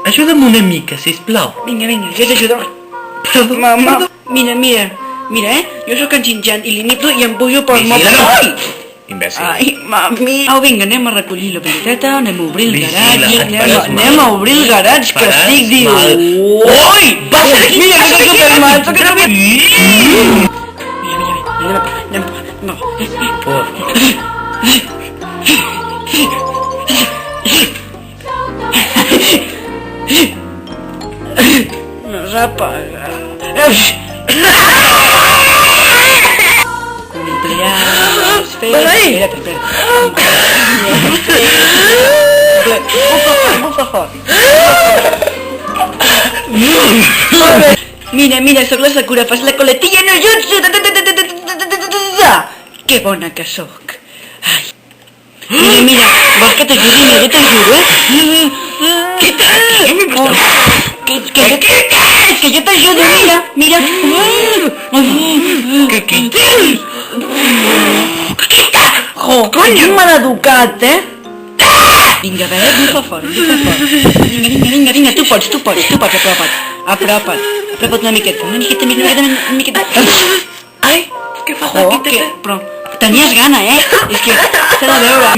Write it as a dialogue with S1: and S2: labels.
S1: Ajuda'm una mica, sisplau.
S2: Vinga, jo t'ajudo.
S1: Perdó,
S2: Mama,
S1: perdó.
S2: mira, jo sóc en Xinxan i l'imito i em pujo pels
S1: Vigila,
S2: mobles.
S1: no!
S2: Ai!
S1: Imbècil.
S2: Ai, mami. Au, vinga, anem a recollir la piloteta, anem a obrir el
S1: Vigila,
S2: garatge,
S1: et faràs
S2: anem a
S1: mal.
S2: obrir el garatge, que
S1: Faràs
S2: estic diu.
S1: mal. Ui! Passa d'aquí,
S2: Mira,
S1: passa
S2: que
S1: d'aquí,
S2: Superman,
S1: passa
S2: que
S1: d'aquí.
S2: No.
S1: Por.
S2: No s'apaga. Cumpleaños feliz. Espera. Bufa fort. Mira, sóc la Sakura, fas la coletilla no jutsu. Que bona que sóc. Ai. Mira, vols que t'ajudi? Mira, jo t'ajudo, Que jo t'ajudo, mira.
S1: Que quites?
S2: Ets un maleducat, Vinga, a veure, bufa fort. Vinga, tu pots, apropa't una miqueta més.
S1: Ai, què fas
S2: Oh,
S1: aquí,
S2: però tenies gana, és que s'ha de veure.